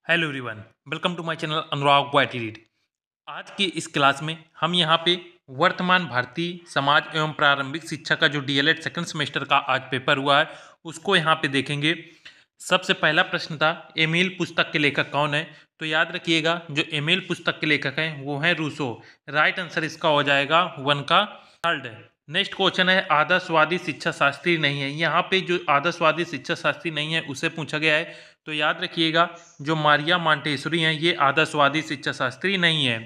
Hello everyone, welcome to my channel Anurag YT read. आज की इस क्लास में हम यहाँ पे वर्तमान भारतीय समाज एवं प्रारंभिक शिक्षा का जो डीएलएड सेकंड सेमेस्टर का आज पेपर हुआ है उसको यहाँ पे देखेंगे। सबसे पहला प्रश्न था, एमिल पुस्तक के लेखक कौन है? तो याद रखिएगा, जो एमिल पुस्तक के लेखक हैं वो हैं रूसो। राइट आंसर इसका हो जाएगा वन का थर्ड। नेक्स्ट क्वेश्चन है, आदर्शवादी शिक्षा शास्त्री नहीं है। यहाँ पे जो आदर्शवादी शिक्षा शास्त्री नहीं है उसे पूछा गया है। तो याद रखिएगा, जो मारिया मांटेसोरी हैं ये आदर्शवादी शिक्षा शास्त्री नहीं है।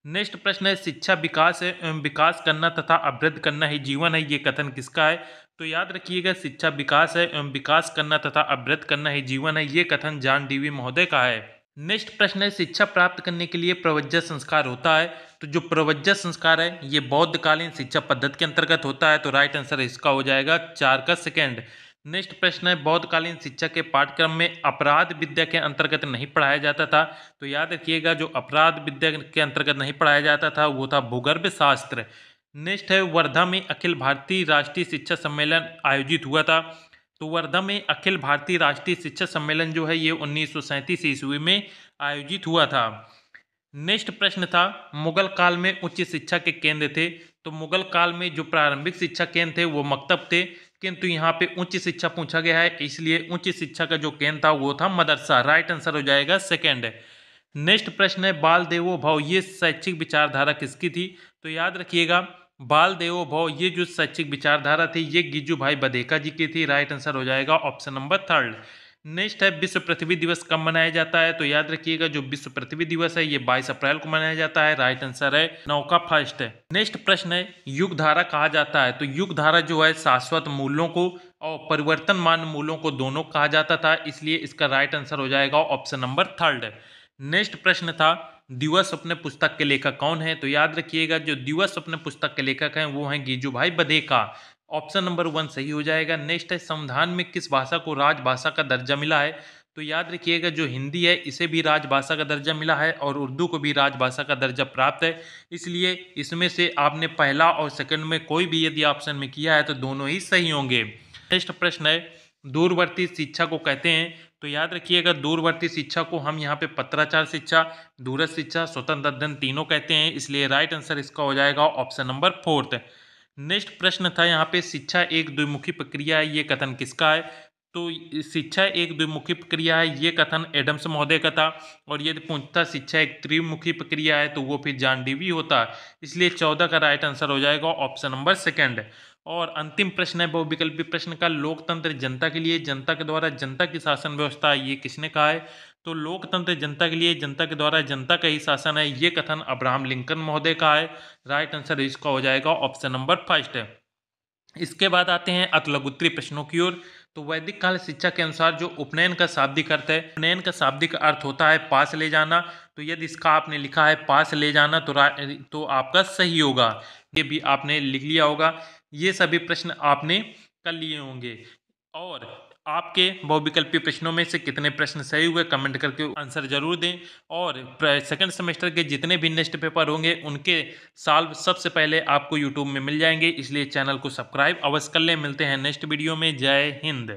नेक्स्ट प्रश्न है, शिक्षा विकास है एवं विकास करना तथा अवृद्ध करना ही जीवन है, ये कथन किसका है? तो याद रखिएगा, शिक्षा विकास है एवं विकास करना तथा अवृद्ध करना ही जीवन है, ये कथन जॉन डीवी महोदय का है। नेक्स्ट प्रश्न है, शिक्षा प्राप्त करने के लिए प्रवज्य संस्कार होता है। तो जो प्रवज्य संस्कार है ये बौद्धकालीन शिक्षा पद्धति के अंतर्गत होता है। तो राइट आंसर इसका हो जाएगा 4 का सेकेंड। नेक्स्ट प्रश्न है, बौद्धकालीन शिक्षा के पाठ्यक्रम में अपराध विद्या के अंतर्गत नहीं पढ़ाया जाता था। तो याद रखिएगा, जो अपराध विद्या के अंतर्गत नहीं पढ़ाया जाता था वो था भूगर्भ शास्त्र। नेक्स्ट है, वर्धा में अखिल भारतीय राष्ट्रीय शिक्षा सम्मेलन आयोजित हुआ था। तो वर्धा में अखिल भारतीय राष्ट्रीय शिक्षा सम्मेलन जो है ये 1937 ईस्वी में आयोजित हुआ था। नेक्स्ट प्रश्न था, मुगल काल में उच्च शिक्षा के केंद्र थे। तो मुगल काल में जो प्रारंभिक शिक्षा केंद्र थे वो मकतब थे, किंतु यहाँ पे उच्च शिक्षा पूछा गया है इसलिए उच्च शिक्षा का जो केंद्र था वो था मदरसा। राइट आंसर हो जाएगा सेकेंड। नेक्स्ट प्रश्न है, बाल देवो भव ये शैक्षिक विचारधारा किसकी थी? तो याद रखिएगा, बाल देवो भव ये जो शैक्षिक विचारधारा थी ये गिज्जू भाई बधेका जी की थी। राइट आंसर हो जाएगा ऑप्शन नंबर थर्ड। नेक्स्ट है, विश्व पृथ्वी दिवस कब मनाया जाता है? तो याद रखिएगा, जो विश्व पृथ्वी दिवस है ये 22 अप्रैल को मनाया जाता है। राइट आंसर है 9 का फर्स्ट है। नेक्स्ट प्रश्न है, युग धारा कहा जाता है। तो युग धारा जो है शाश्वत मूल्यों को और परिवर्तनमान मूल्यों को दोनों कहा जाता था, इसलिए इसका राइट आंसर हो जाएगा ऑप्शन नंबर थर्ड। नेक्स्ट प्रश्न था, दिवस स्वप्न पुस्तक के लेखक कौन है? तो याद रखिएगा, जो दिवस स्वप्न पुस्तक के लेखक हैं वो हैं गिज्जू भाई बधेका। ऑप्शन नंबर 1 सही हो जाएगा। नेक्स्ट है, संविधान में किस भाषा को राजभाषा का दर्जा मिला है? तो याद रखिएगा, जो हिंदी है इसे भी राजभाषा का दर्जा मिला है और उर्दू को भी राजभाषा का दर्जा प्राप्त है, इसलिए इसमें से आपने पहला और सेकंड में कोई भी यदि ऑप्शन में किया है तो दोनों ही सही होंगे। नेक्स्ट प्रश्न है, दूरवर्ती शिक्षा को कहते हैं। तो याद रखिएगा, दूरवर्ती शिक्षा को हम यहाँ पे पत्राचार शिक्षा, दूरस्थ शिक्षा, स्वतंत्र अध्ययन तीनों कहते हैं, इसलिए राइट आंसर इसका हो जाएगा ऑप्शन नंबर फोर्थ। नेक्स्ट प्रश्न था यहाँ पे, शिक्षा एक द्विमुखी प्रक्रिया है, ये कथन किसका है? तो शिक्षा एक द्विमुखी प्रक्रिया है ये कथन एडम्स महोदय का था। और यदि पूछता शिक्षा एक त्रिमुखी प्रक्रिया है तो वो फिर जॉन डीवी होता, इसलिए 14 का राइट आंसर हो जाएगा ऑप्शन नंबर सेकंड। और अंतिम प्रश्न है बहुविकल्पी प्रश्न का, लोकतंत्र जनता के लिए, जनता के द्वारा जनता की शासन व्यवस्था, ये किसने कहा है? तो लोकतंत्र जनता के लिए, जनता के द्वारा जनता का ही शासन है, ये कथन अब्राहम लिंकन महोदय का है। राइट आंसर इसका हो जाएगा ऑप्शन नंबर फर्स्ट है। इसके बाद आते हैं अतलगुत्री प्रश्नों की ओर। तो वैदिक काल शिक्षा के अनुसार जो उपनयन का शाब्दिक अर्थ है, उपनयन का शाब्दिक अर्थ होता है पास ले जाना। तो यदि इसका आपने लिखा है पास ले जाना तो आपका सही होगा, ये भी आपने लिख लिया होगा। ये सभी प्रश्न आपने कर लिए होंगे। और आपके बहुविकल्पी प्रश्नों में से कितने प्रश्न सही हुए कमेंट करके आंसर जरूर दें। और सेकंड सेमेस्टर के जितने भी नेक्स्ट पेपर होंगे उनके सॉल्व सबसे पहले आपको यूट्यूब में मिल जाएंगे, इसलिए चैनल को सब्सक्राइब अवश्य कर लें। मिलते हैं नेक्स्ट वीडियो में। जय हिंद।